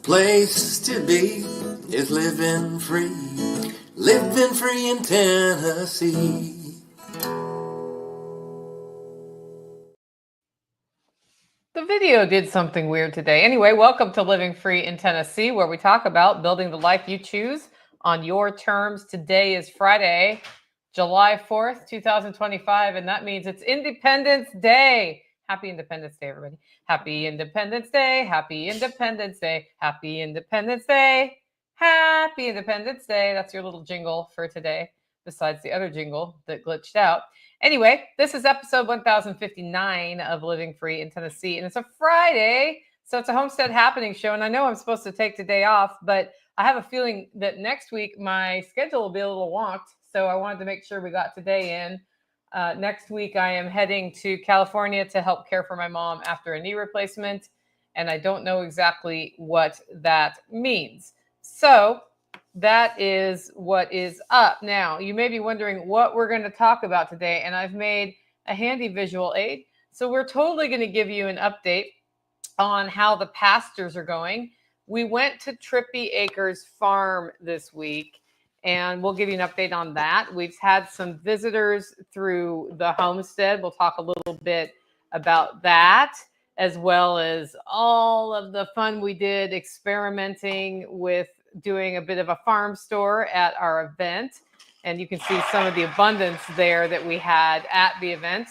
place to be is living free in Tennessee. The video did something weird today. Anyway, welcome to Living Free in Tennessee, where we talk about building the life you choose on your terms. Today is Friday, July 4th, 2025, and that means it's Independence Day. Happy Independence Day, everybody. Happy Independence Day. Happy Independence Day. Happy Independence Day. Happy Independence Day. That's your little jingle for today, besides the other jingle that glitched out. Anyway, this is episode 1059 of Living Free in Tennessee, and it's a Friday, so it's a Homestead Happening show, and I know I'm supposed to take today off, but I have a feeling that next week my schedule will be a little wonked, so I wanted to make sure we got today in. Next week, I am heading to California to help care for my mom after a knee replacement, and I don't know exactly what that means. So that is what is up. Now, you may be wondering what we're going to talk about today, and I've made a handy visual aid. So we're totally going to give you an update on how the pastures are going. We went to Trippy Acres Farm this week, and we'll give you an update on that. We've had some visitors through the homestead. We'll talk a little bit about that, as well as all of the fun we did experimenting with doing a bit of a farm store at our event. And you can see some of the abundance there that we had at the event.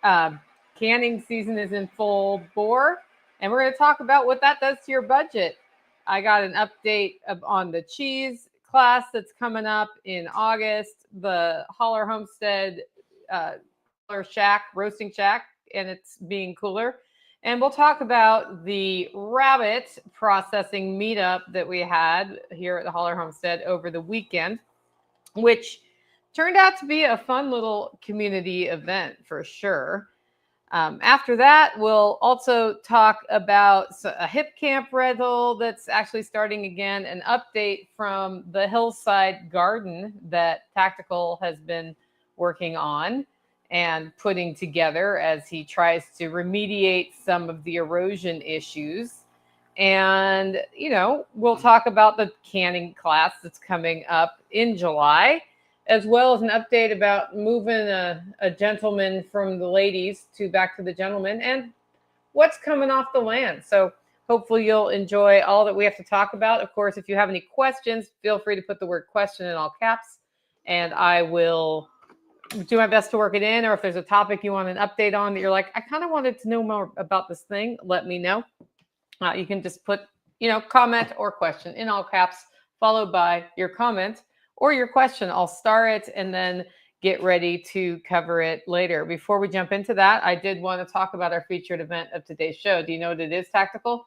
Canning season is in full bore, and we're going to talk about what that does to your budget. I got an update on the cheese class that's coming up in August, the Holler Homestead roasting shack, and it's being cooler. And we'll talk about the rabbit processing meetup that we had here at the Holler Homestead over the weekend, which turned out to be a fun little community event for sure. After that, we'll also talk about a hip camp rental that's actually starting again, an update from the hillside garden that Tactical has been working on and putting together as he tries to remediate some of the erosion issues. And, we'll talk about the canning class that's coming up in July, as well as an update about moving a gentleman from the ladies back to the gentleman and what's coming off the land. So hopefully you'll enjoy all that we have to talk about. Of course, if you have any questions, feel free to put the word question in all caps, and I will do my best to work it in. Or if there's a topic you want an update on that you're like, I kind of wanted to know more about this thing, let me know. You can just put, comment or question in all caps, followed by your comment or your question. I'll star it and then get ready to cover it later. Before we jump into that, I did want to talk about our featured event of today's show. Do you know what it is, Tactical?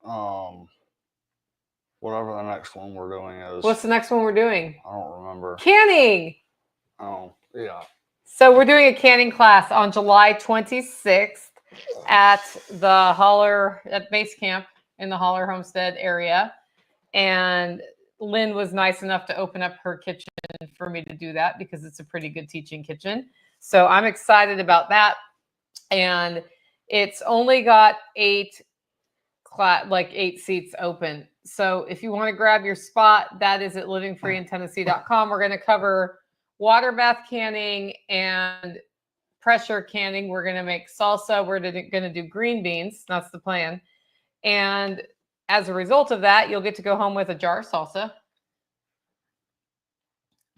Whatever the next one we're doing is. What's the next one we're doing? I don't remember. Canning. Oh, yeah. So we're doing a canning class on July 26th at the Holler, at base camp in the Holler Homestead area. And Lynn was nice enough to open up her kitchen for me to do that because it's a pretty good teaching kitchen. So I'm excited about that. And it's only got 8 seats open. So if you want to grab your spot, that is at livingfreeintennessee.com. We're going to cover waterbath canning and pressure canning. We're going to make salsa. We're going to do green beans. That's the plan. And as a result of that, you'll get to go home with a jar of salsa,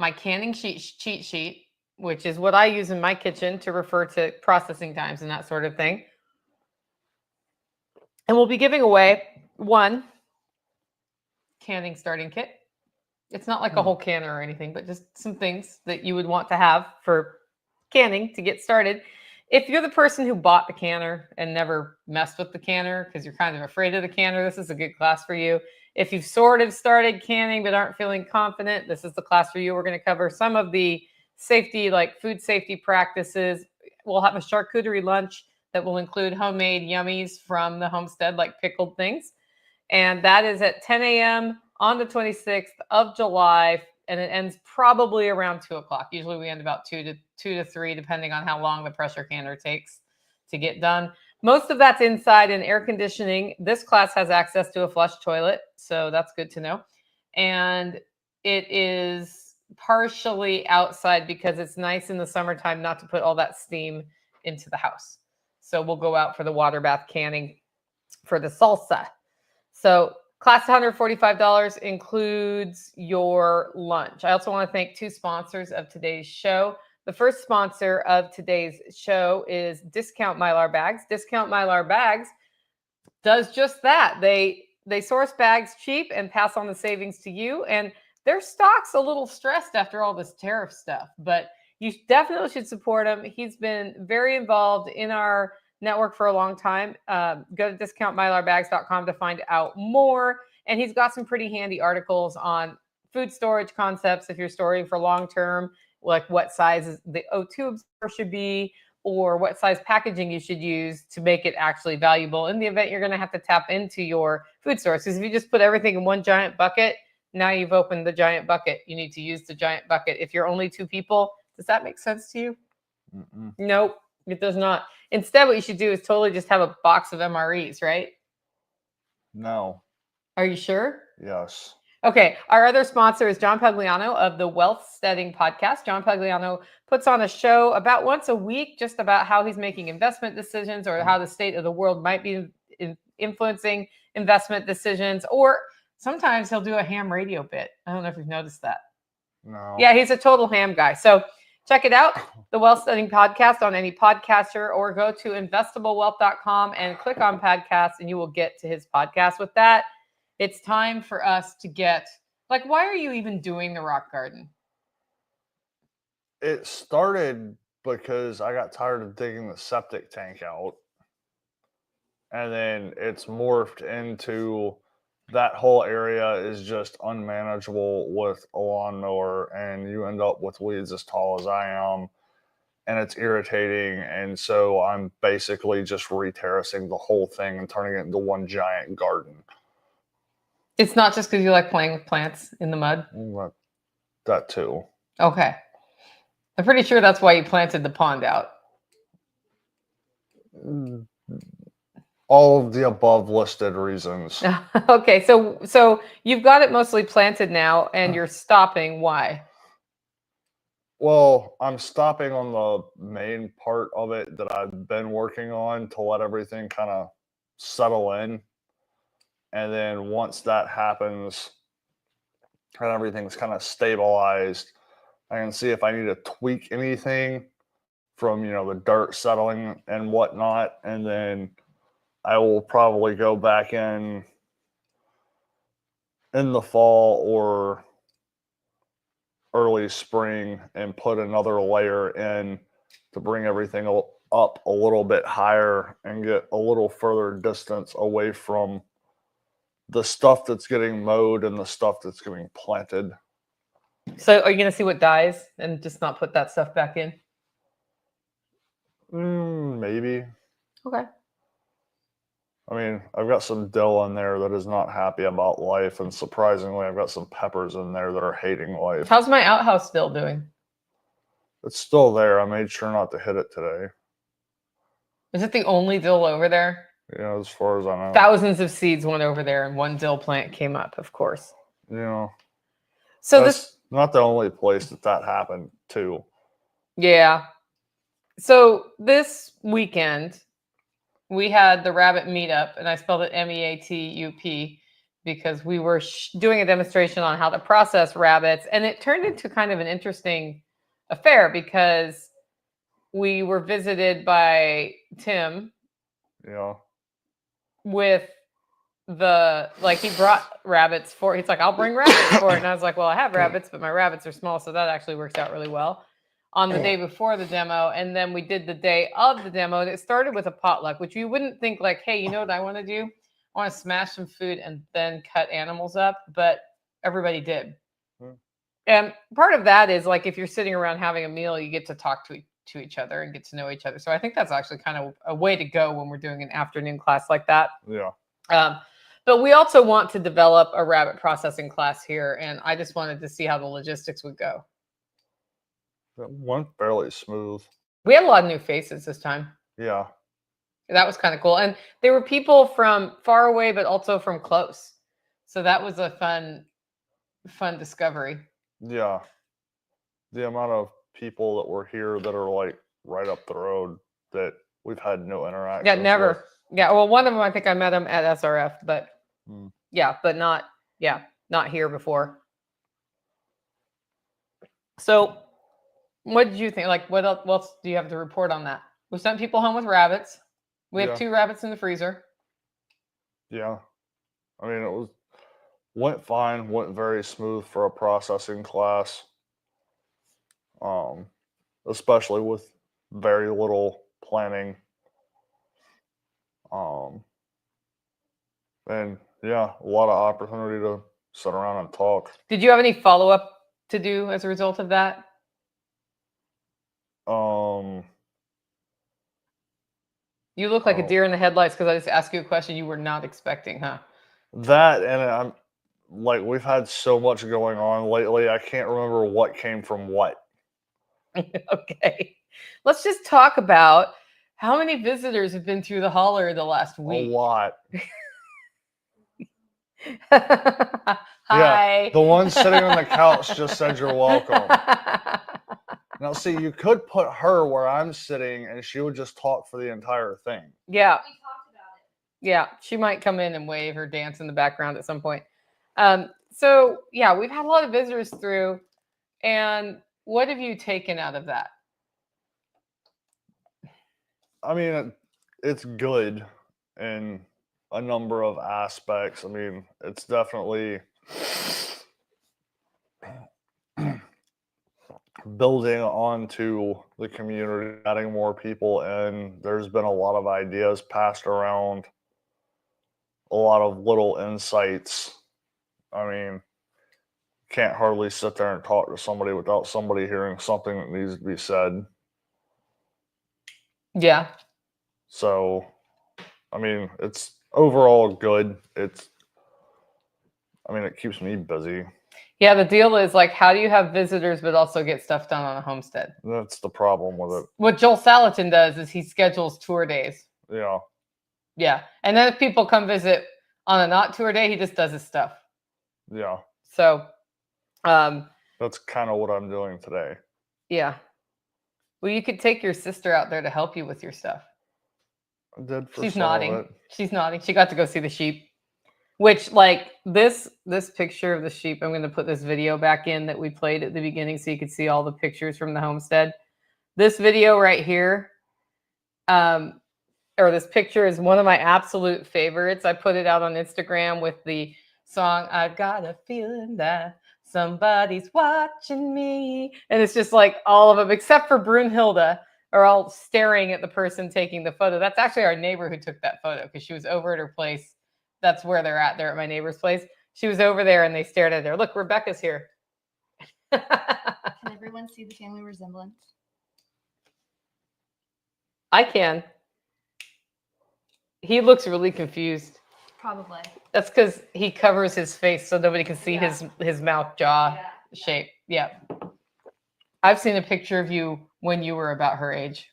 my canning cheat sheet, which is what I use in my kitchen to refer to processing times and that sort of thing. And we'll be giving away one canning starting kit. It's not like a whole canner or anything, but just some things that you would want to have for canning to get started. If you're the person who bought the canner and never messed with the canner because you're kind of afraid of the canner, this is a good class for you. If you've sort of started canning but aren't feeling confident, this is the class for you. We're going to cover some of the safety, like food safety practices. We'll have a charcuterie lunch that will include homemade yummies from the homestead, like pickled things. And that is at 10 a.m. on the 26th of July, and it ends probably around 2 o'clock. Usually we end about 2 to 3, depending on how long the pressure canner takes to get done. Most of that's inside and air conditioning. This class has access to a flush toilet, so that's good to know. And it is partially outside because it's nice in the summertime not to put all that steam into the house. So we'll go out for the water bath canning for the salsa. So class $145 includes your lunch. I also want to thank 2 sponsors of today's show. The first sponsor of today's show is Discount Mylar Bags. Discount Mylar Bags does just that. They source bags cheap and pass on the savings to you. And their stock's a little stressed after all this tariff stuff, but you definitely should support him. He's been very involved in our network for a long time. Go to discountmylarbags.com to find out more. And he's got some pretty handy articles on food storage concepts if you're storing for long term, like what size the O2 absorber should be, or what size packaging you should use to make it actually valuable in the event you're going to have to tap into your food source. Because if you just put everything in one giant bucket, now you've opened the giant bucket. You need to use the giant bucket. If you're only 2 people, does that make sense to you? Mm-mm. Nope, it does not. Instead, what you should do is totally just have a box of MREs, right? No. Are you sure? Yes. Okay, our other sponsor is John Pagliano of the Wealth Steading podcast. John Pagliano puts on a show about once a week just about how he's making investment decisions or how the state of the world might be influencing investment decisions. Or sometimes he'll do a ham radio bit. I don't know if you've noticed that. No. Yeah, he's a total ham guy. So check it out, the Wealth Steading podcast on any podcaster, or go to investablewealth.com and click on podcasts and you will get to his podcast. With that, it's time for us to get, like, why are you even doing the rock garden? It started because I got tired of digging the septic tank out. And then it's morphed into that whole area is just unmanageable with a lawnmower, and you end up with weeds as tall as I am, and it's irritating. And so I'm basically just re-terracing the whole thing and turning it into one giant garden. It's not just because you like playing with plants in the mud? That too. Okay. I'm pretty sure that's why you planted the pond out. All of the above listed reasons. Okay, so you've got it mostly planted now and you're stopping. Why? Well, I'm stopping on the main part of it that I've been working on to let everything kind of settle in. And then once that happens and everything's kind of stabilized, I can see if I need to tweak anything from, the dirt settling and whatnot. And then I will probably go back in the fall or early spring and put another layer in to bring everything up a little bit higher and get a little further distance away from the stuff that's getting mowed and the stuff that's getting planted. So are you going to see what dies and just not put that stuff back in? Maybe. Okay. I mean, I've got some dill in there that is not happy about life, and surprisingly, I've got some peppers in there that are hating life. How's my outhouse still doing? It's still there. I made sure not to hit it today. Is it the only dill over there? Yeah, as far as I know. Thousands of seeds went over there and one dill plant came up, of course. So that's not the only place that happened too. Yeah. So this weekend, we had the rabbit meetup, and I spelled it MEATUP because we were doing a demonstration on how to process rabbits. And it turned into kind of an interesting affair because we were visited by Tim. Yeah. With he brought rabbits for, he's like, I'll bring rabbits for it. And I was like, well, I have rabbits, but my rabbits are small. So that actually works out really well on the day before the demo. And then we did the day of the demo, and it started with a potluck, which you wouldn't think like, hey, you know what I want to do? I want to smash some food and then cut animals up, but everybody did. And part of that is like, if you're sitting around having a meal, you get to talk to each other and get to know each other. So I think that's actually kind of a way to go when we're doing an afternoon class like that. Yeah. But we also want to develop a rabbit processing class here, and I just wanted to see how the logistics would go. That went fairly smooth. We had a lot of new faces this time. Yeah. That was kind of cool. And there were people from far away, but also from close. So that was a fun discovery. Yeah. The amount of people that were here that are like right up the road that we've had no interaction. Yeah, never. Yeah, well, one of them I think I met him at SRF, but yeah, but not here before. So, what did you think? Like, what else do you have to report on that? We sent people home with rabbits. We have 2 rabbits in the freezer. Yeah, I mean went fine, went very smooth for a processing class. Especially with very little planning. And yeah, a lot of opportunity to sit around and talk. Did you have any follow-up to do as a result of that? You look like a deer in the headlights because I just asked you a question you were not expecting, huh? That, and I'm like, we've had so much going on lately, I can't remember what came from what. Okay. Let's just talk about how many visitors have been through the holler the last week. A lot. Hi. Yeah, the one sitting on the couch just said you're welcome. Now, see, you could put her where I'm sitting and she would just talk for the entire thing. Yeah. We talked about it. Yeah, she might come in and wave or dance in the background at some point. So, yeah, we've had a lot of visitors through. And what have you taken out of that? I mean, it's good in a number of aspects. I mean, it's definitely building onto the community, adding more people in. There's been a lot of ideas passed around, a lot of little insights. I mean, can't hardly sit there and talk to somebody without somebody hearing something that needs to be said. Yeah. So, I mean, it's overall good. It keeps me busy. Yeah, the deal is like, how do you have visitors but also get stuff done on a homestead? That's the problem with it. What Joel Salatin does is he schedules tour days. Yeah. Yeah. And then if people come visit on a not tour day, he just does his stuff. Yeah. So that's kind of what I'm doing today. Yeah. Well, you could take your sister out there to help you with your stuff. I did for She's some nodding. of it. She's nodding. She got to go see the sheep. Which, like, this picture of the sheep, I'm going to put this video back in that we played at the beginning so you could see all the pictures from the homestead. This video right here, or this picture, is one of my absolute favorites. I put it out on Instagram with the song, I've got a feeling that somebody's watching me. And it's just like all of them, except for Brunhilde, are all staring at the person taking the photo. That's actually our neighbor who took that photo because she was over at her place. That's where they're at. They're at my neighbor's place. She was over there and they stared at her. Look, Rebecca's here. Can everyone see the family resemblance? I can. He looks really confused. Probably. That's because he covers his face so nobody can see his mouth jaw shape. Yeah. I've seen a picture of you when you were about her age.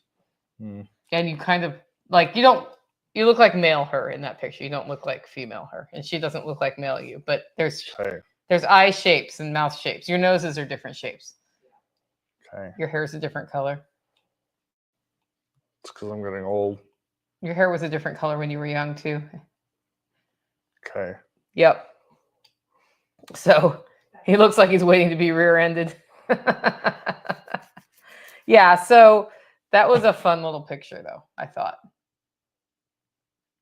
And you kind of like, you look like male her in that picture. You don't look like female her. And she doesn't look like male you. But there's eye shapes and mouth shapes. Your noses are different shapes. Okay. Your hair's a different color. It's because I'm getting old. Your hair was a different color when you were young too. Okay. Yep. So he looks like he's waiting to be rear-ended. Yeah, so that was a fun little picture though, I thought.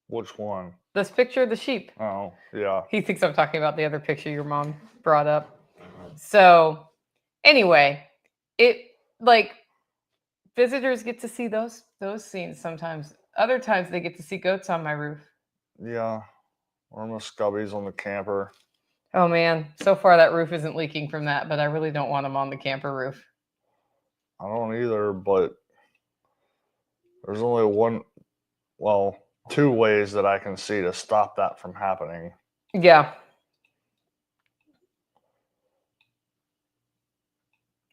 Which one? This picture of the sheep. Oh, yeah. He thinks I'm talking about the other picture your mom brought up. So anyway, it like visitors get to see those scenes sometimes. Other times they get to see goats on my roof. Yeah. Or muscubbies on the camper. Oh man, so far that roof isn't leaking from that, but I really don't want them on the camper roof. I don't either, but there's only two ways that I can see to stop that from happening. Yeah.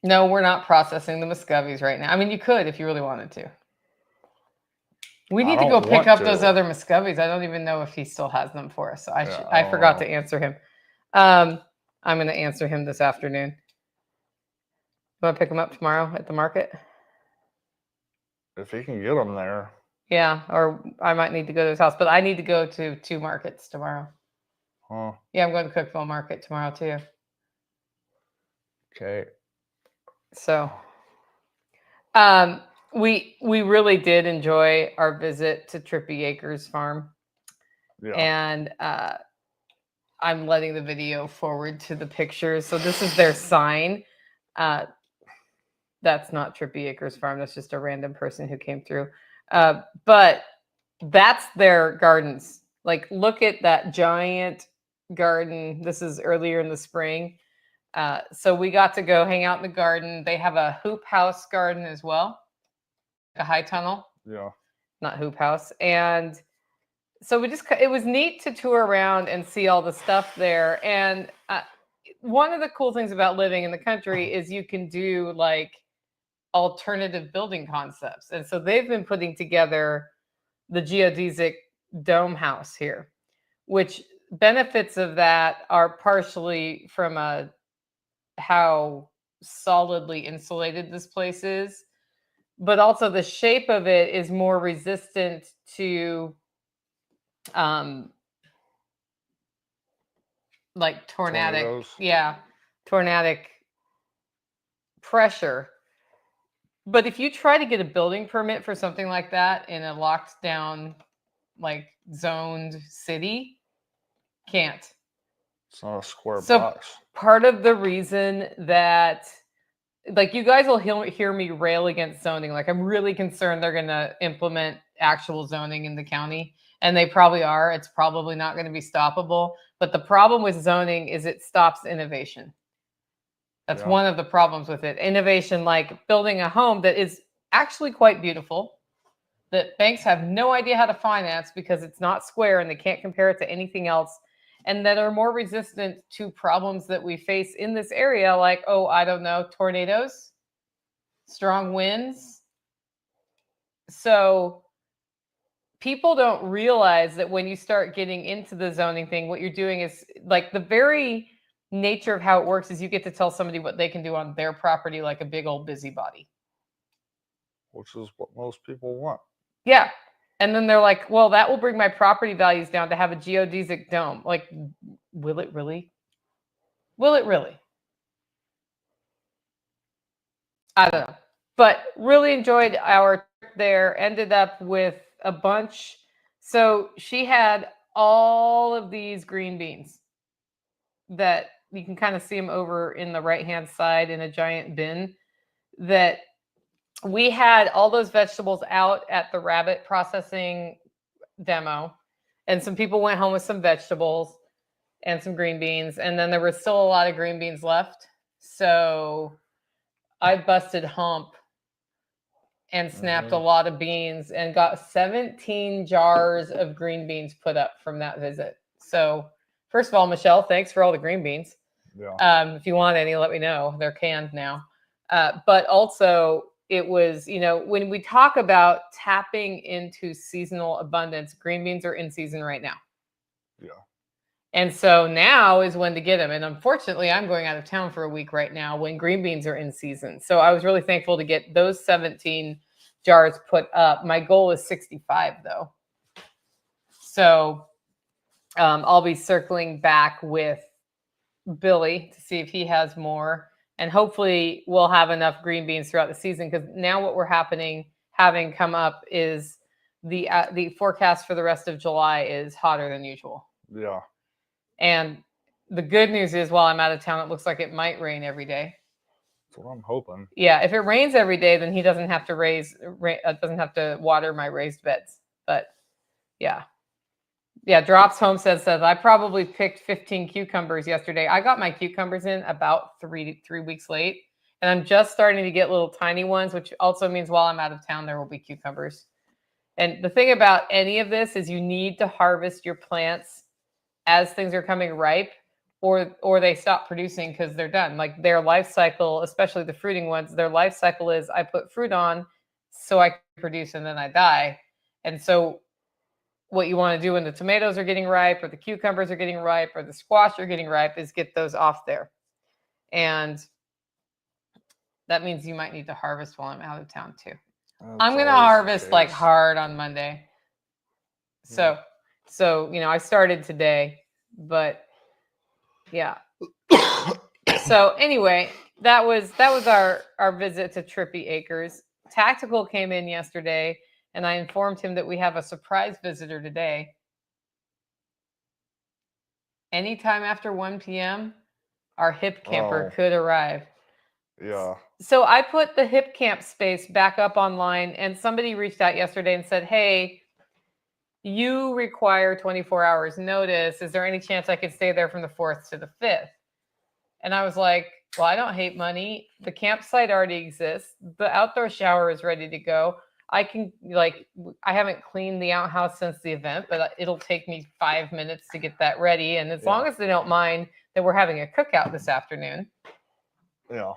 No, we're not processing the muscovies right now. I mean, you could if you really wanted to. We I need to go don't pick want up those to. other muscovies. I don't even know if he still has them for us. So I Yeah, I forgot to know. answer him. I'm going to answer him this afternoon. You want to pick him up tomorrow at the market? If he can get them there. Yeah, or I might need to go to his house, but I need to go to 2 markets tomorrow. Huh. Yeah, I'm going to Cookville Market tomorrow too. Okay. So, we really did enjoy our visit to Trippy Acres Farm, Yeah. and I'm letting the video forward to the pictures. So this is their sign. That's not Trippy Acres Farm. That's just a random person who came through. But that's their gardens. Like, look at that giant garden. This is earlier in the spring. So we got to go hang out in the garden. They have a hoop house garden as well, a high tunnel, Yeah. not hoop house. And so it was neat to tour around and see all the stuff there. And one of the cool things about living in the country is you can do like alternative building concepts. And so they've been putting together the geodesic dome house here, which benefits of that are partially from how solidly insulated this place is, but also the shape of it is more resistant to like tornadic, Tornadoes. Tornadic pressure. But if you try to get a building permit for something like that in a locked down, like zoned city, can't. It's not a square So box. part of the reason that, like, you guys will hear me rail against zoning. Like, I'm really concerned they're going to implement actual zoning in the county, and they probably are. It's probably not going to be stoppable. But the problem with zoning is it stops innovation. That's one of the problems with it. Innovation, like building a home that is actually quite beautiful, that banks have no idea how to finance because it's not square and they can't compare it to anything else, and that are more resistant to problems that we face in this area, like, oh, I don't know, tornadoes, strong winds. So people don't realize that when you start getting into the zoning thing, what you're doing is, like, the very nature of how it works is you get to tell somebody what they can do on their property, like a big old busybody. Which is what most people want. Yeah. And then they're like, well, that will bring my property values down to have a geodesic dome. Like, will it really? Will it really? I don't know. But really enjoyed our trip there. Ended up with a bunch. So she had all of these green beans that you can kind of see them over in the right-hand side in a giant bin, that we had all those vegetables out at the rabbit processing demo, and some people went home with some vegetables and some green beans, and then there was still a lot of green beans left. So I busted hump and snapped a lot of beans and got 17 jars of green beans put up from that visit. So first of all, Michelle, thanks for all the green beans. Yeah. If you want any, let me know. They're canned now. But also, it was, when we talk about tapping into seasonal abundance, green beans are in season right now. Yeah. And so now is when to get them. And unfortunately, I'm going out of town for a week right now when green beans are in season. So I was really thankful to get those 17 jars put up. My goal is 65, though. So I'll be circling back with Billy to see if he has more. And hopefully we'll have enough green beans throughout the season, because now what we're having come up is the forecast for the rest of July is hotter than usual. Yeah. And the good news is, while I'm out of town, it looks like it might rain every day. That's what I'm hoping. Yeah, if it rains every day, then he doesn't have to water my raised beds. But yeah. Drops Homestead says, I probably picked 15 cucumbers yesterday. I got my cucumbers in about three weeks late, and I'm just starting to get little tiny ones, which also means while I'm out of town, there will be cucumbers. And the thing about any of this is you need to harvest your plants as things are coming ripe, or they stop producing because they're done. Like, their life cycle, especially the fruiting ones, their life cycle is I put fruit on so I can produce and then I die. And so what you want to do when the tomatoes are getting ripe or the cucumbers are getting ripe or the squash are getting ripe is get those off there. And that means you might need to harvest while I'm out of town too. I'm going to harvest like hard on Monday. So, I started today, but yeah. So anyway, that was our visit to Trippy Acres. Tactical came in yesterday, and I informed him that we have a surprise visitor today. Anytime after 1 p.m., our hip camper could arrive. Yeah. So I put the hip camp space back up online, and somebody reached out yesterday and said, hey, you require 24 hours notice. Is there any chance I could stay there from the 4th to the 5th? And I was like, well, I don't hate money. The campsite already exists. The outdoor shower is ready to go. I haven't cleaned the outhouse since the event, but it'll take me 5 minutes to get that ready. And as long as they don't mind that we're having a cookout this afternoon. Yeah.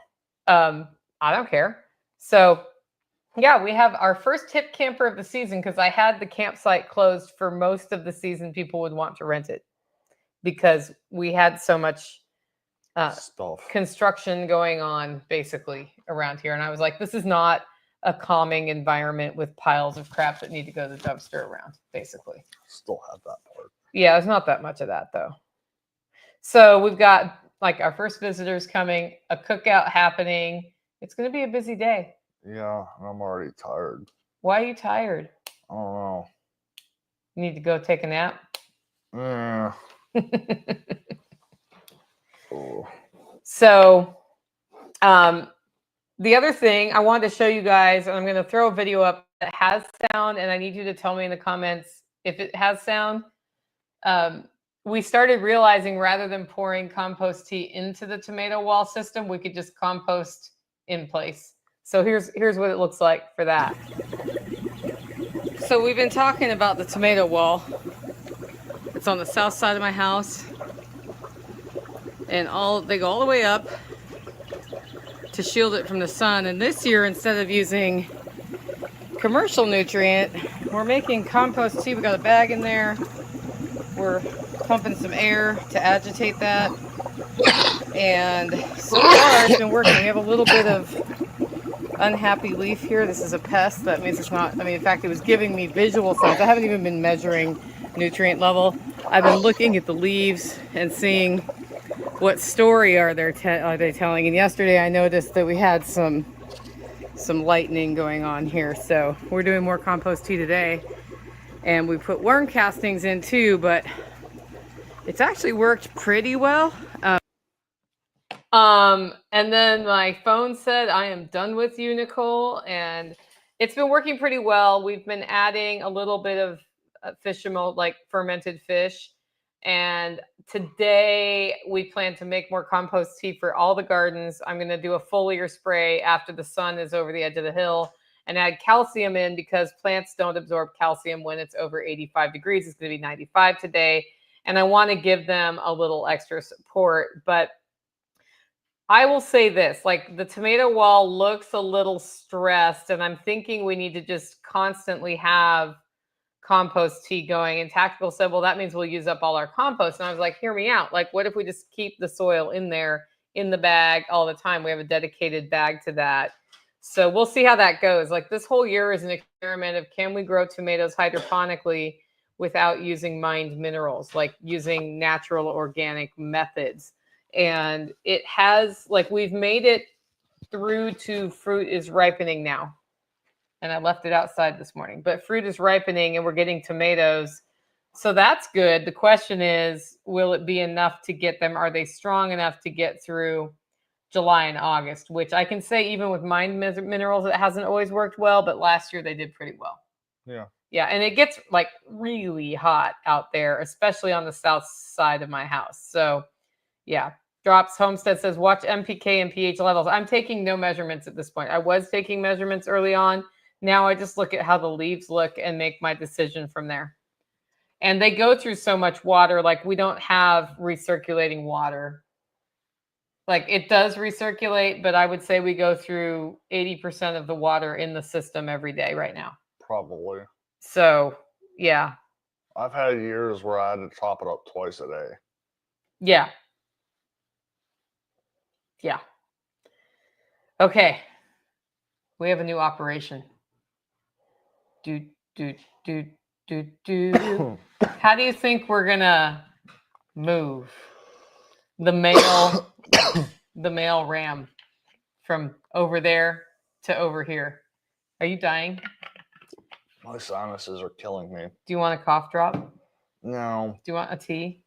I don't care. So yeah, we have our first hip camper of the season because I had the campsite closed for most of the season. People would want to rent it because we had so much stuff, construction going on basically around here. And I was like, this is not a calming environment with piles of crap that need to go to the dumpster around, basically. Still have that part. Yeah, there's not that much of that though. So we've got like our first visitors coming, a cookout happening. It's going to be a busy day. Yeah, and I'm already tired. Why are you tired? I don't know. You need to go take a nap? Yeah. Oh. So, the other thing I wanted to show you guys, and I'm going to throw a video up that has sound, and I need you to tell me in the comments if it has sound. We started realizing rather than pouring compost tea into the tomato wall system, we could just compost in place. So here's what it looks like for that. So we've been talking about the tomato wall. It's on the south side of my house. And they go all the way up to shield it from the sun. And this year, instead of using commercial nutrient, we're making compost tea. We got a bag in there. We're pumping some air to agitate that. And so far it's been working. We have a little bit of unhappy leaf here. This is a pest. That means it's not, in fact, it was giving me visual signs. I haven't even been measuring nutrient level. I've been looking at the leaves and seeing what story are they telling. And yesterday I noticed that we had some lightning going on here. So we're doing more compost tea today. And we put worm castings in too, but it's actually worked pretty well. And then my phone said, I am done with you, Nicole. And it's been working pretty well. We've been adding a little bit of fish mold, like fermented fish. And today we plan to make more compost tea for all the gardens. I'm going to do a foliar spray after the sun is over the edge of the hill and add calcium in because plants don't absorb calcium when it's over 85 degrees. It's going to be 95 today. And I want to give them a little extra support. But I will say this, like the tomato wall looks a little stressed, and I'm thinking we need to just constantly have compost tea going. And Tactical said, well, that means we'll use up all our compost. And I was like, hear me out. Like, what if we just keep the soil in there in the bag all the time? We have a dedicated bag to that. So we'll see how that goes. Like this whole year is an experiment of can we grow tomatoes hydroponically without using mined minerals, like using natural organic methods. And it has, like, we've made it through to fruit is ripening now. And I left it outside this morning, but fruit is ripening and we're getting tomatoes. So that's good. The question is, will it be enough to get them? Are they strong enough to get through July and August? Which I can say even with mined minerals, it hasn't always worked well, but last year they did pretty well. Yeah. Yeah. And it gets like really hot out there, especially on the south side of my house. So yeah. Drops Homestead says, watch MPK and pH levels. I'm taking no measurements at this point. I was taking measurements early on. Now I just look at how the leaves look and make my decision from there. And they go through so much water. Like we don't have recirculating water. Like it does recirculate, but I would say we go through 80% of the water in the system every day right now. Probably. So, yeah. I've had years where I had to chop it up twice a day. Yeah. Yeah. Okay. We have a new operation. Do, do, do, do, do. How do you think we're going to move the male ram from over there to over here? Are you dying? My sinuses are killing me. Do you want a cough drop? No, Do you want a tea?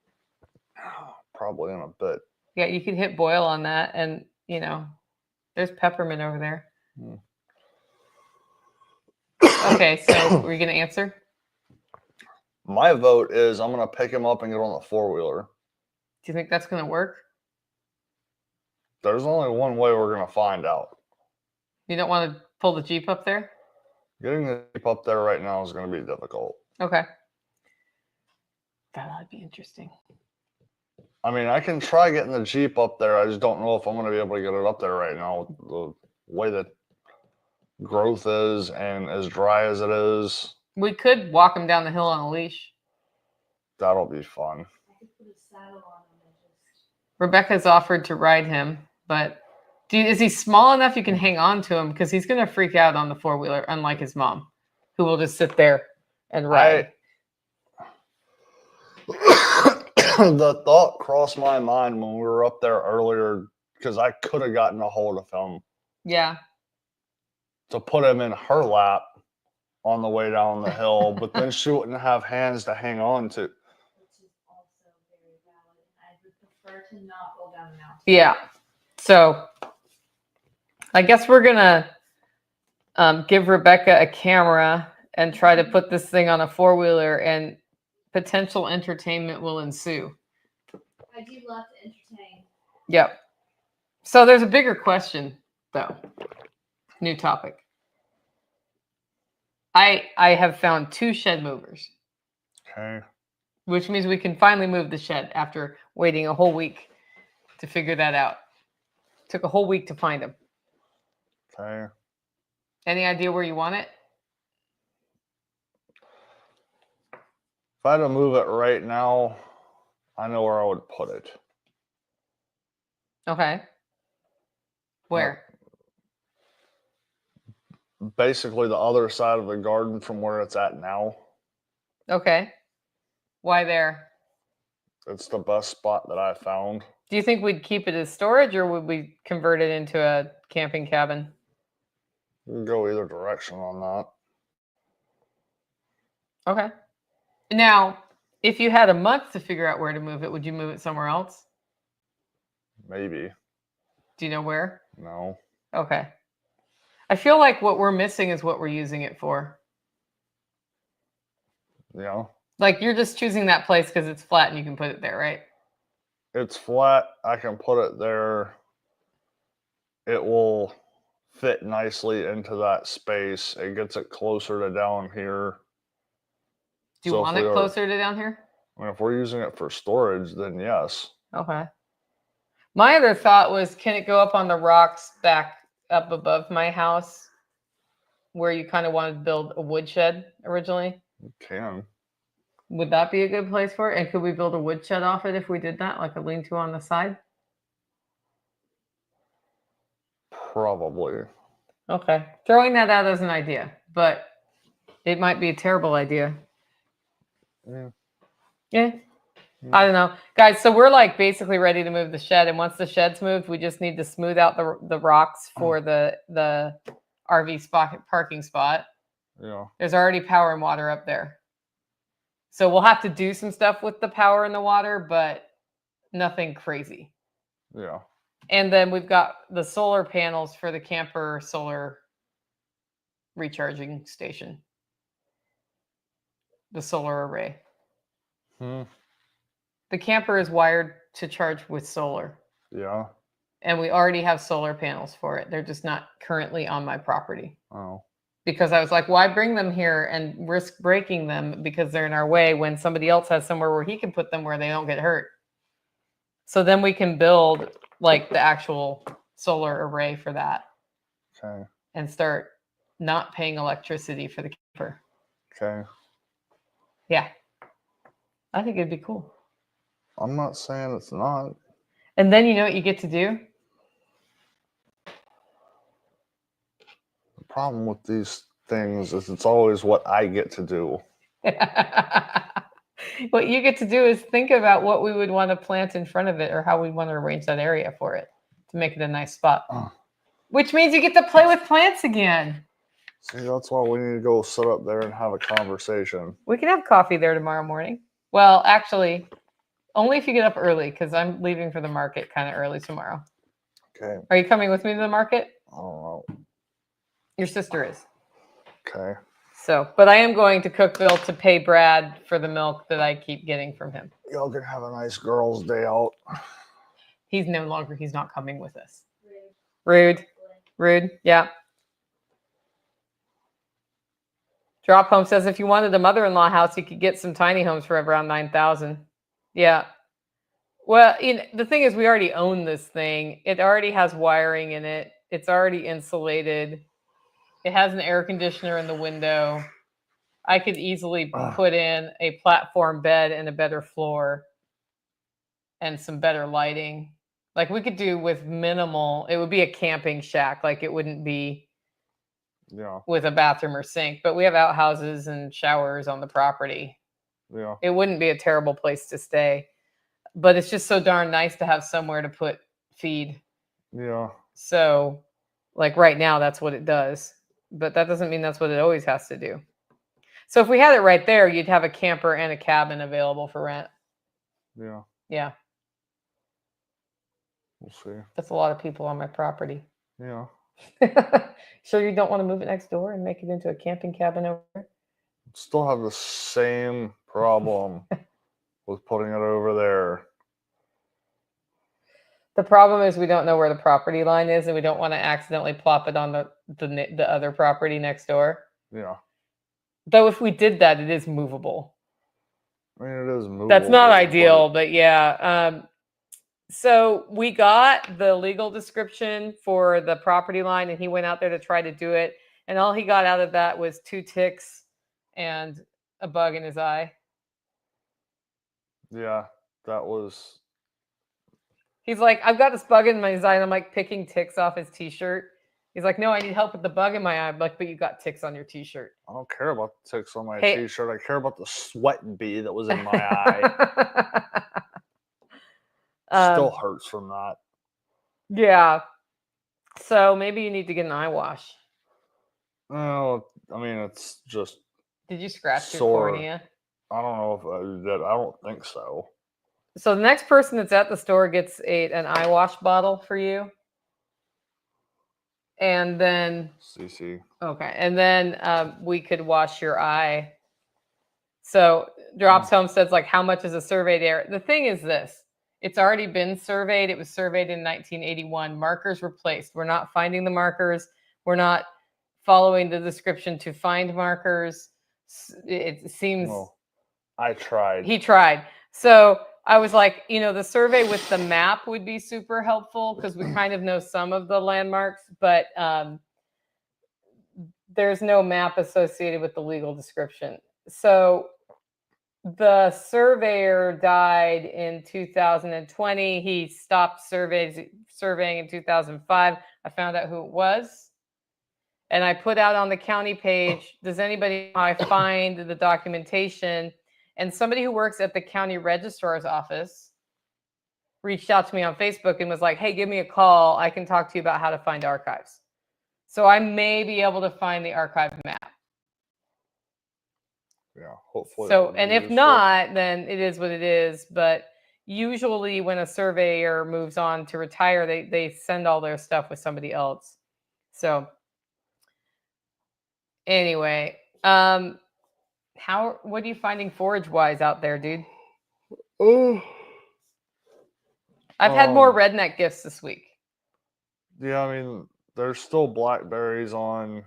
probably in a bit. Yeah, you could hit boil on that, and there's peppermint over there. Okay, so were you gonna answer? My vote is I'm gonna pick him up and get on the 4-wheeler. Do you think that's gonna work? There's only one way we're gonna find out. You don't want to pull the Jeep up there? Getting the Jeep up there right now is gonna be difficult. Okay. That'd be interesting. I mean, I can try getting the Jeep up there. I just don't know if I'm gonna be able to get it up there right now with the way that growth is and as dry as it is. We could walk him down the hill on a leash. That'll be fun. I could put a saddle on him and just. Rebecca's offered to ride him, but is he small enough you can hang on to him? Because he's going to freak out on the 4-wheeler, unlike his mom, who will just sit there and ride. The thought crossed my mind when we were up there earlier, because I could have gotten a hold of him. Yeah. To put him in her lap on the way down the hill, but then she wouldn't have hands to hang on to. Which is also very valid. I would prefer to not go down the mountain. Yeah. So I guess we're going to give Rebecca a camera and try to put this thing on a 4-wheeler, and potential entertainment will ensue. I do love to entertain. Yep. So there's a bigger question, though. New topic. I have found 2 shed movers. Okay. Which means we can finally move the shed after waiting a whole week to figure that out. Took a whole week to find them. Okay. Any idea where you want it? If I had to move it right now, I know where I would put it. Okay. Where? Basically the other side of the garden from where it's at now. Okay. Why there? It's the best spot that I found. Do you think we'd keep it as storage, or would we convert it into a camping cabin? You can go either direction on that. Okay. Now, if you had a month to figure out where to move it, would you move it somewhere else? Maybe. Do you know where? No. Okay. I feel like what we're missing is what we're using it for. Yeah. Like, you're just choosing that place because it's flat and you can put it there, right? It's flat. I can put it there. It will fit nicely into that space. It gets it closer to down here. Do you want it closer to down here? I mean, if we're using it for storage, then yes. Okay. My other thought was, can it go up on the rocks back up above my house where you kind of wanted to build a woodshed originally? You can. Would that be a good place for it? And could we build a woodshed off it if we did that, like a lean-to on the side? Probably. Okay. Throwing that out as an idea, but it might be a terrible idea. Yeah. Yeah. I don't know. Guys, so we're like basically ready to move the shed. And once the shed's moved, we just need to smooth out the rocks for the RV spot, parking spot. Yeah. There's already power and water up there. So we'll have to do some stuff with the power and the water, but nothing crazy. Yeah. And then we've got the solar panels for the camper solar recharging station. The solar array. The camper is wired to charge with solar. Yeah. And we already have solar panels for it. They're just not currently on my property. Oh. Because I was like, why bring them here and risk breaking them because they're in our way when somebody else has somewhere where he can put them where they don't get hurt. So then we can build like the actual solar array for that. Okay. And start not paying electricity for the camper. Okay. Yeah. I think it'd be cool. I'm not saying it's not. And then you know what you get to do? The problem with these things is it's always what I get to do. What you get to do is think about what we would want to plant in front of it or how we want to arrange that area for it to make it a nice spot. Which means you get to play with plants again. See, that's why we need to go sit up there and have a conversation. We can have coffee there tomorrow morning. Well, actually, only if you get up early because I'm leaving for the market kind of early tomorrow. Okay. Are you coming with me to the market? I don't know. Your sister is. Okay. So, but I am going to Cookville to pay Brad for the milk that I keep getting from him. Y'all can have a nice girls' day out. He's not coming with us. Rude. Yeah. Drop Home says if you wanted a mother-in-law house, you could get some tiny homes for around $9,000. Yeah. Well, the thing is, we already own this thing. It already has wiring in it. It's already insulated. It has an air conditioner in the window. I could easily put in a platform bed and a better floor and some better lighting. Like we could do with minimal, it would be a camping shack. Like it wouldn't be with a bathroom or sink, but we have outhouses and showers on the property. Yeah. It wouldn't be a terrible place to stay, but it's just so darn nice to have somewhere to put feed. Yeah. So like right now, that's what it does, but that doesn't mean that's what it always has to do. So if we had it right there, you'd have a camper and a cabin available for rent. Yeah. Yeah. We'll see. That's a lot of people on my property. Yeah. Sure you don't want to move it next door and make it into a camping cabin over there? Still have the same problem with putting it over there. The problem is we don't know where the property line is and we don't want to accidentally plop it on the other property next door. Yeah. Though if we did that, it is movable. I mean, it is movable. That's not ideal, but yeah. So we got the legal description for the property line and he went out there to try to do it. And all he got out of that was 2 ticks and a bug in his eye. Yeah, that was... He's like, I've got this bug in my eye, and I'm like picking ticks off his t-shirt. He's like, no, I need help with the bug in my eye. I'm like, but you got ticks on your t-shirt. I don't care about the ticks on my t-shirt. I care about the sweat bee that was in my eye. Still hurts from that. Yeah. So maybe you need to get an eye wash. No, I mean, it's just... Did you scratch your cornea? I don't know if I did. I don't think so. So the next person that's at the store gets an eye wash bottle for you. And then... CC. Okay. And then we could wash your eye. So Drops Homestead's like, how much is a surveyed area? The thing is this. It's already been surveyed. It was surveyed in 1981. Markers were placed. We're not finding the markers. We're not following the description to find markers. It seems... Well, I tried. He tried. So I was like, the survey with the map would be super helpful because we kind of know some of the landmarks, but there's no map associated with the legal description. So the surveyor died in 2020. He stopped surveying in 2005. I found out who it was. And I put out on the county page, does anybody know how I find the documentation? And somebody who works at the county registrar's office reached out to me on Facebook and was like, hey, give me a call. I can talk to you about how to find archives. So I may be able to find the archive map. Yeah, hopefully. So, and if not, then it is what it is. But usually when a surveyor moves on to retire, they send all their stuff with somebody else. So anyway, what are you finding forage wise out there, dude? Oh, I've had more redneck gifts this week. Yeah, I mean, there's still blackberries on.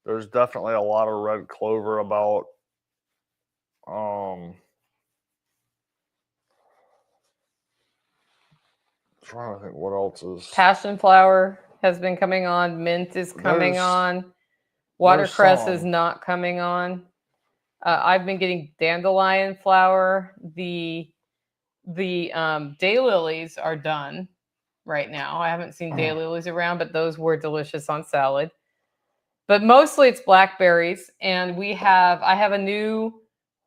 There's definitely a lot of red clover about. Trying to think what else is. Passion flower has been coming on. Mint is coming on. Watercress is some. not coming on. I've been getting dandelion flower. The daylilies are done right now. I haven't seen daylilies around, but those were delicious on salad. But mostly it's blackberries, and I have a new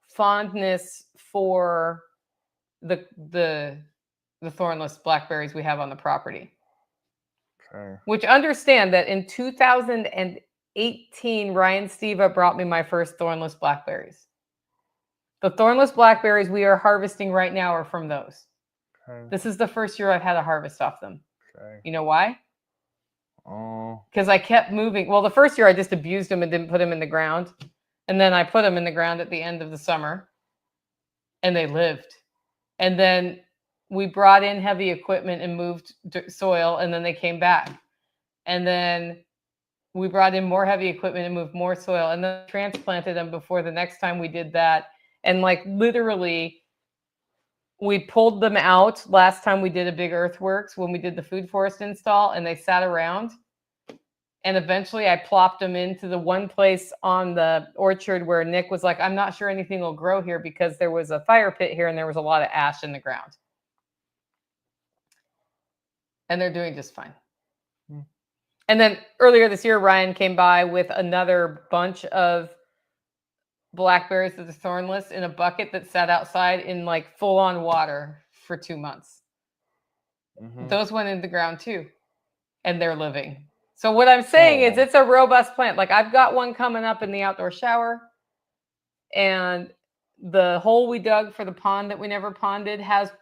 fondness for the thornless blackberries we have on the property. Okay. Which understand that in 2018, Ryan Steva brought me my first thornless blackberries. The thornless blackberries we are harvesting right now are from those. Okay. This is the first year I've had a harvest off them. Okay. You know why? Oh. Because I kept moving. Well, the first year I just abused them and didn't put them in the ground. And then I put them in the ground at the end of the summer. And they lived. And then we brought in heavy equipment and moved soil. And then they came back. And then we brought in more heavy equipment and moved more soil. And then transplanted them before the next time we did that. And like literally, we pulled them out last time we did a big earthworks when we did the food forest install, and they sat around. And eventually I plopped them into the one place on the orchard where Nick was like, I'm not sure anything will grow here because there was a fire pit here and there was a lot of ash in the ground. And they're doing just fine. Hmm. And then earlier this year, Ryan came by with another bunch of blackberries that are thornless in a bucket that sat outside in like full on water for 2 months. Mm-hmm. Those went in the ground too, and they're living. So what I'm saying is it's a robust plant. Like I've got one coming up in the outdoor shower, and the hole we dug for the pond that we never ponded has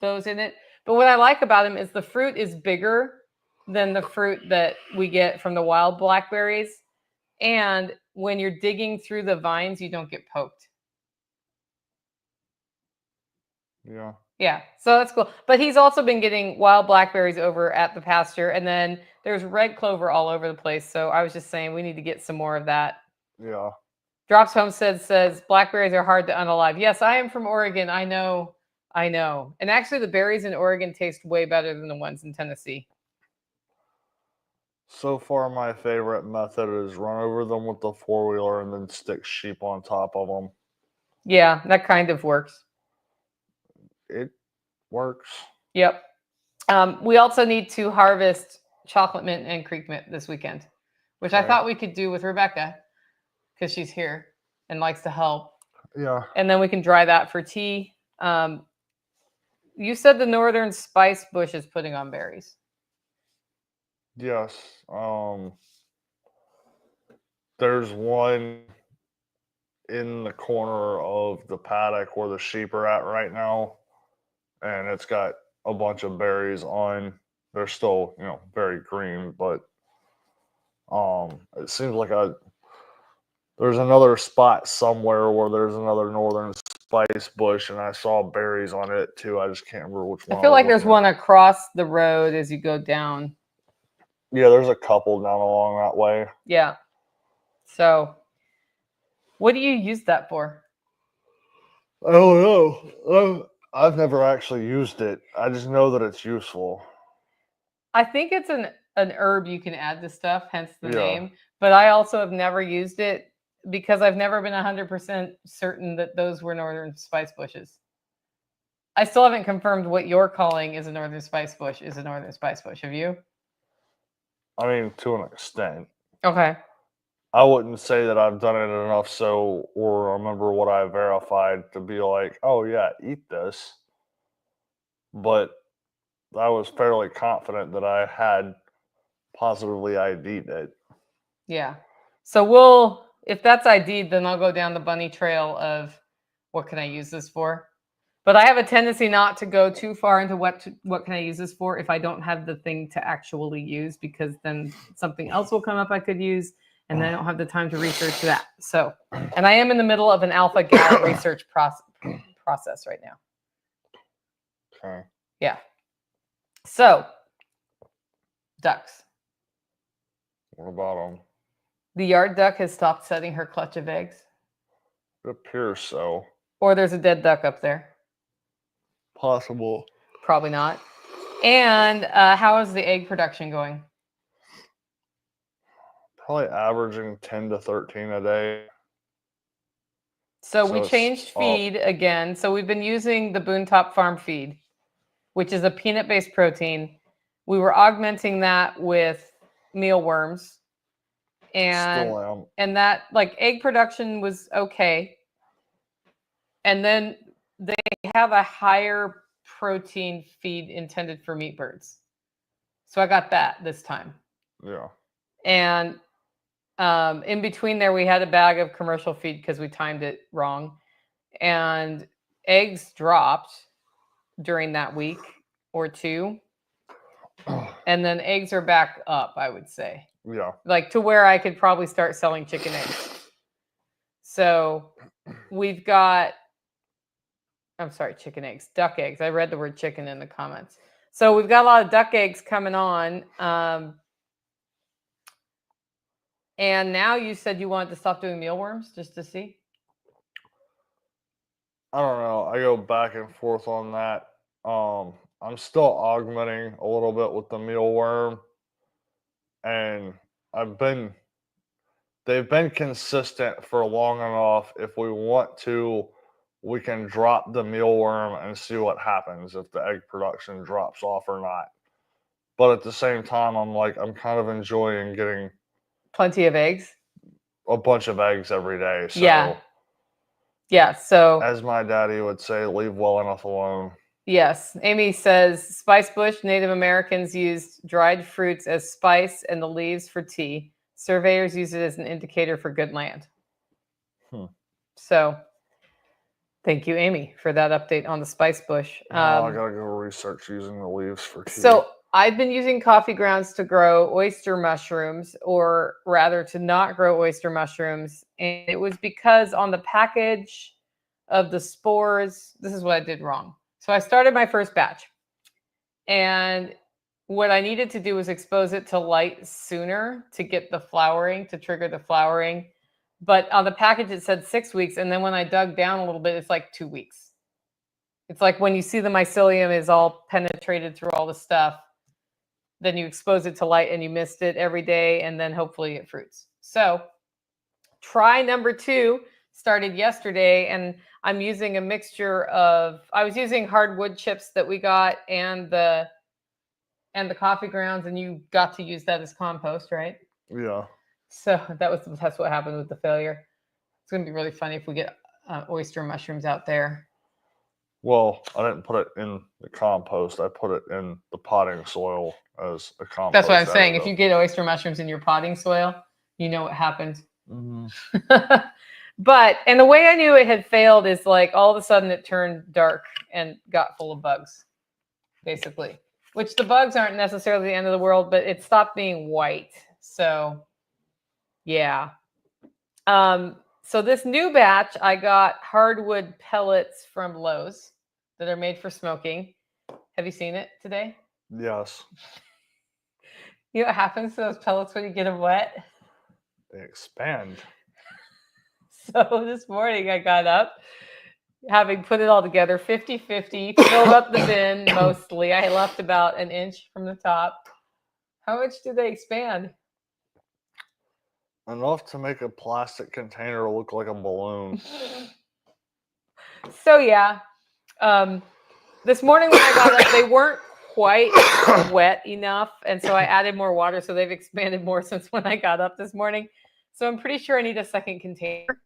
those in it. But what I like about them is the fruit is bigger than the fruit that we get from the wild blackberries. And when you're digging through the vines, you don't get poked. Yeah. Yeah, so that's cool. But he's also been getting wild blackberries over at the pasture, and then there's red clover all over the place. So I was just saying we need to get some more of that. Yeah. Drops Homestead says blackberries are hard to unalive. Yes, I am from Oregon. I know. And actually, the berries in Oregon taste way better than the ones in Tennessee. So far, my favorite method is run over them with the 4-wheeler and then stick sheep on top of them. Yeah, that kind of works. It works. Yep. We also need to harvest chocolate mint and creek mint this weekend, which I thought we could do with Rebecca because she's here and likes to help. Yeah. And then we can dry that for tea. You said the northern spice bush is putting on berries. Yes. There's one in the corner of the paddock where the sheep are at right now, and it's got a bunch of berries on. They're still, very green, but it seems like there's another spot somewhere where there's another northern spice bush, and I saw berries on it too. I just can't remember which one. I feel like there's one across the road as you go down. Yeah, there's a couple down along that way. Yeah. So, what do you use that for? I don't know. I've never actually used it. I just know that it's useful. I think it's an herb you can add to stuff, hence the name. But I also have never used it because I've never been 100% certain that those were northern spice bushes. I still haven't confirmed what you're calling is a northern spice bush is a northern spice bush. Have you? I mean, to an extent. Okay. I wouldn't say that I've done it enough or remember what I verified to be like, oh yeah, eat this. But I was fairly confident that I had positively ID'd it. Yeah. So if that's ID'd, then I'll go down the bunny trail of what can I use this for? But I have a tendency not to go too far into what can I use this for if I don't have the thing to actually use, because then something else will come up I could use, and then I don't have the time to research that. So, and I am in the middle of an alpha gal research process right now. Okay. Yeah. So, ducks. What about them? The yard duck has stopped setting her clutch of eggs. It appears so. Or there's a dead duck up there. Possible. Probably not. And how is the egg production going? probably averaging 10 to 13 a day. So So we it's changed up. feed again. So we've been using the Boontop Farm feed, which is a peanut-based protein. We were augmenting that with mealworms, and Still am. that like egg production was okay. And then they have a higher protein feed intended for meat birds. So I got that this time. Yeah. And in between there, we had a bag of commercial feed because we timed it wrong. And eggs dropped during that week or two. And then eggs are back up, I would say. Yeah. Like to where I could probably start selling chicken eggs. So we've got, I'm sorry, chicken eggs, duck eggs. I read the word chicken in the comments. So we've got a lot of duck eggs coming on. And now you said you wanted to stop doing mealworms just to see? I don't know. I go back and forth on that. I'm still augmenting a little bit with the mealworm, and they've been consistent for long enough. If we want to, we can drop the mealworm and see what happens if the egg production drops off or not. But at the same time, I'm kind of enjoying getting Plenty of eggs. a bunch of eggs every day. So, yeah. So as my daddy would say, leave well enough alone. yes. Amy says spice bush, Native Americans used dried fruits as spice and the leaves for tea. Surveyors use it as an indicator for good land. So thank you, Amy, for that update on the spice bush. Now I gotta go research using the leaves for tea. So I've been using coffee grounds to grow oyster mushrooms, or rather to not grow oyster mushrooms. And it was because on the package of the spores, this is what I did wrong. So I started my first batch, and what I needed to do was expose it to light sooner to get the flowering, to trigger the flowering. But on the package, it said 6 weeks. And then when I dug down a little bit, it's like 2 weeks. It's like when you see the mycelium is all penetrated through all the stuff, then you expose it to light and you mist it every day, and then hopefully it fruits. So try number 2 started yesterday, and I'm using a mixture of, I was using hardwood chips that we got and the coffee grounds, and you got to use that as compost, right? Yeah. So that's what happened with the failure. It's going to be really funny if we get oyster mushrooms out there. Well, I didn't put it in the compost. I put it in the potting soil as a compost. That's what I'm saying. If you get oyster mushrooms in your potting soil, you know what happens. Mm-hmm. And the way I knew it had failed is like all of a sudden it turned dark and got full of bugs, basically. Which the bugs aren't necessarily the end of the world, but it stopped being white. So, yeah. So this new batch, I got hardwood pellets from Lowe's that are made for smoking. Have you seen it today? Yes. You know what happens to those pellets when you get them wet? They expand. So this morning I got up, having put it all together, 50-50, filled up the bin mostly. I left about an inch from the top. How much do they expand? Enough to make a plastic container look like a balloon. So yeah, this morning when I got up, they weren't quite wet enough, and so I added more water, so they've expanded more since when I got up this morning. So I'm pretty sure I need a second container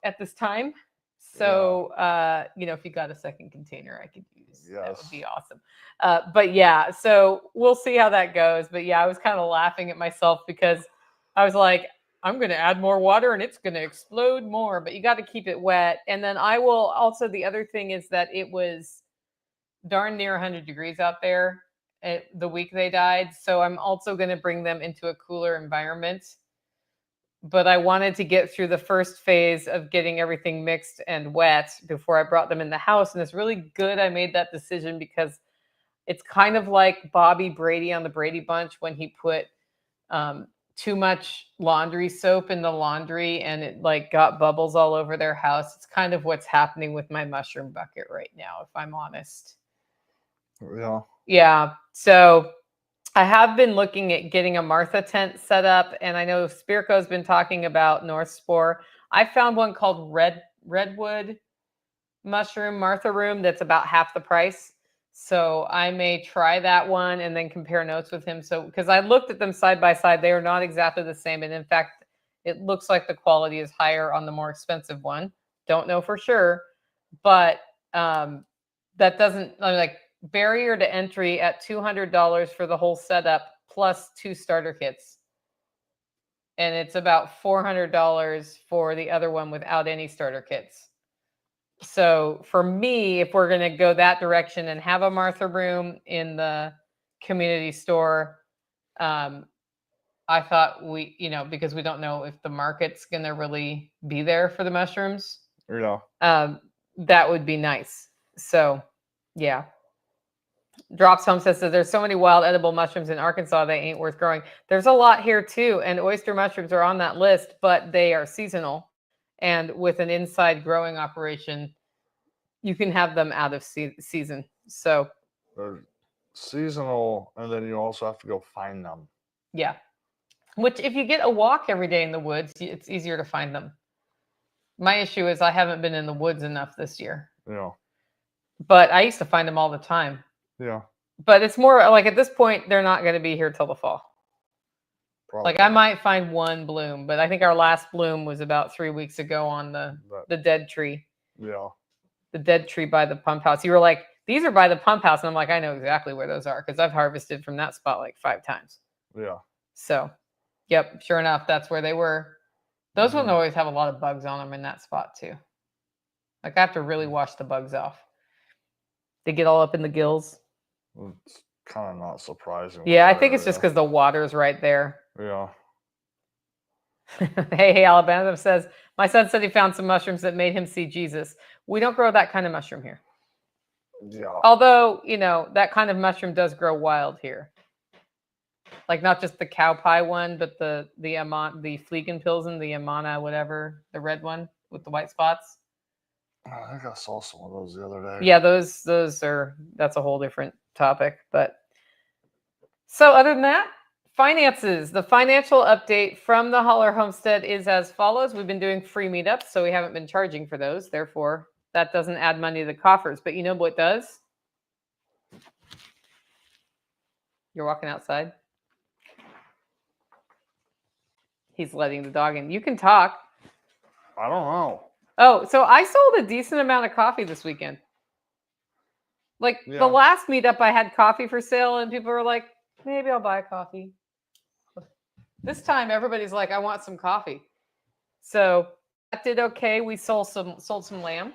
at this time. So if you got a second container I could use, that would be awesome. But yeah, so we'll see how that goes. But yeah, I was kind of laughing at myself because I was like, I'm going to add more water and it's going to explode more, but you got to keep it wet. And then I will also, the other thing is that it was darn near 100 degrees out there the week they died. So I'm also going to bring them into a cooler environment. But I wanted to get through the first phase of getting everything mixed and wet before I brought them in the house. And it's really good I made that decision because it's kind of like Bobby Brady on the Brady Bunch when he put too much laundry soap in the laundry and it like got bubbles all over their house. It's kind of what's happening with my mushroom bucket right now, if I'm honest. Yeah. Yeah. So I have been looking at getting a Martha tent set up, and I know Spirko's been talking about North Spore. I found one called Redwood Mushroom Martha Room that's about half the price. So I may try that one and then compare notes with him. So because I looked at them side by side, they are not exactly the same. And in fact, it looks like the quality is higher on the more expensive one. Don't know for sure, but that doesn't like barrier to entry at $200 for the whole setup plus 2 starter kits. And it's about $400 for the other one without any starter kits. So for me, if we're going to go that direction and have a Martha room in the community store, I thought because we don't know if the market's going to really be there for the mushrooms. Yeah. That would be nice. So, yeah. Drops Homestead says there's so many wild edible mushrooms in Arkansas, they ain't worth growing. There's a lot here too, and oyster mushrooms are on that list, but they are seasonal. And with an inside growing operation, you can have them out of season. So They're seasonal, and then you also have to go find them. yeah, which if you get a walk every day in the woods, it's easier to find them. My issue is I haven't been in the woods enough this year. Yeah. But I used to find them all the time. Yeah. But it's more like at this point, they're not going to be here till the fall. Probably. Like I might find one bloom, but I think our last bloom was about 3 weeks ago on the dead tree. Yeah. The dead tree by the pump house. You were like, these are by the pump house. And I'm like, I know exactly where those are because I've harvested from that spot like 5 times. Yeah. So, yep, sure enough, that's where they were. Those ones always have a lot of bugs on them in that spot too. Like I have to really wash the bugs off. They get all up in the gills. It's kind of not surprising. Yeah, I think it's just because the water's right there. Yeah. Hey, Alabama says, my son said he found some mushrooms that made him see Jesus. We don't grow that kind of mushroom here. Yeah. Although, that kind of mushroom does grow wild here. Like not just the cow pie one, but the Fliegenpilzen, the Amana, whatever, the red one with the white spots. I think I saw some of those the other day. Yeah, that's a whole different topic. But so other than that, finances. The financial update from the Holler Homestead is as follows. We've been doing free meetups, so we haven't been charging for those. Therefore, that doesn't add money to the coffers. But you know what does? You're walking outside. He's letting the dog in. You can talk. I don't know. Oh, so I sold a decent amount of coffee this weekend. Like the last meetup, I had coffee for sale, and people were like, maybe I'll buy a coffee. This time, everybody's like, I want some coffee. So that did okay. We sold some lamb.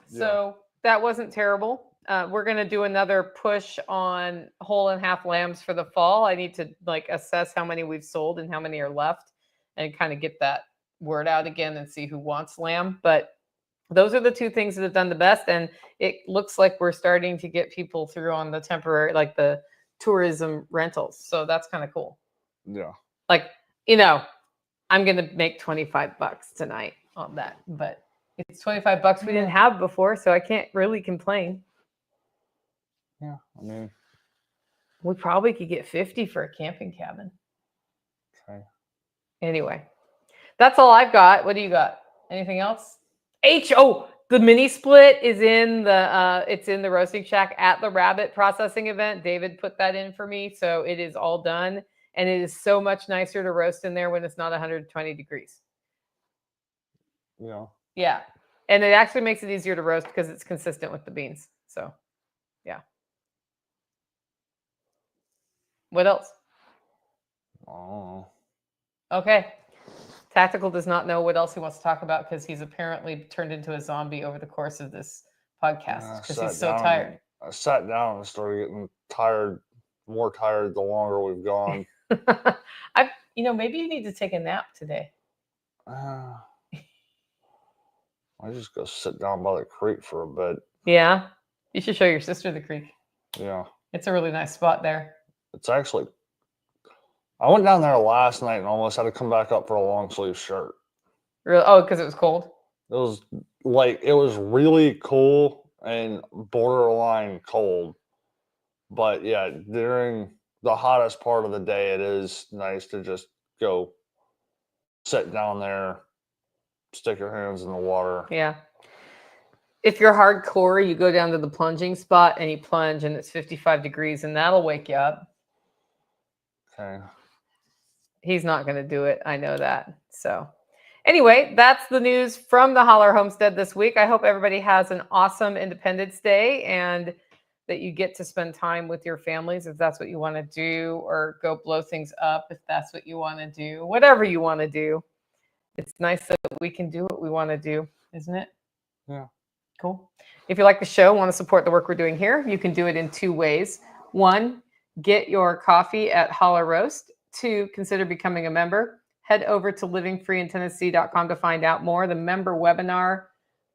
So that wasn't terrible. We're going to do another push on whole and half lambs for the fall. I need to assess how many we've sold and how many are left and kind of get that word out again and see who wants lamb. But those are the 2 things that have done the best. And it looks like we're starting to get people through on the temporary, like the tourism rentals. So that's kind of cool. Yeah. I'm going to make $25 tonight on that, but it's $25 we didn't have before. So I can't really complain. Yeah. I mean, we probably could get 50 for a camping cabin. Okay. Anyway, that's all I've got. What do you got? Anything else? The mini split is in the roasting shack at the rabbit processing event. David put that in for me. So it is all done. And it is so much nicer to roast in there when it's not 120 degrees. Yeah. Yeah. And it actually makes it easier to roast because it's consistent with the beans. So, yeah. What else? Oh. Okay. Tactical does not know what else he wants to talk about because he's apparently turned into a zombie over the course of this podcast because he's so tired. I sat down and started getting tired, more tired the longer we've gone. Maybe you need to take a nap today. I just go sit down by the creek for a bit. Yeah. You should show your sister the creek. Yeah. It's a really nice spot there. It's actually, I went down there last night and almost had to come back up for a long sleeve shirt. Really? Oh, because it was cold? It was really cool and borderline cold. But yeah, during the hottest part of the day, it is nice to just go sit down there, stick your hands in the water. Yeah. If you're hardcore, you go down to the plunging spot and you plunge, and it's 55 degrees, and that'll wake you up. Okay. He's not going to do it. I know that. So anyway, that's the news from the Holler Homestead this week. I hope everybody has an awesome Independence Day and that you get to spend time with your families if that's what you want to do, or go blow things up if that's what you want to do. Whatever you want to do. It's nice that we can do what we want to do, isn't it? Yeah. Cool. If you like the show, want to support the work we're doing here, you can do it in 2 ways. 1, get your coffee at Holler Roast. 2, consider becoming a member. Head over to livingfreeintennessee.com to find out more. The member webinar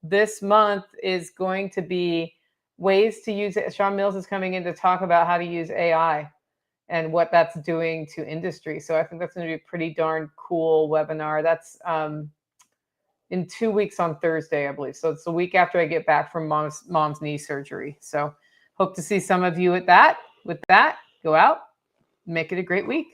this month is going to be ways to use it. Sean Mills is coming in to talk about how to use AI and what that's doing to industry. So I think that's going to be a pretty darn cool webinar. That's in 2 weeks on Thursday, I believe. So it's the week after I get back from mom's knee surgery. So hope to see some of you at that. With that, go out, make it a great week.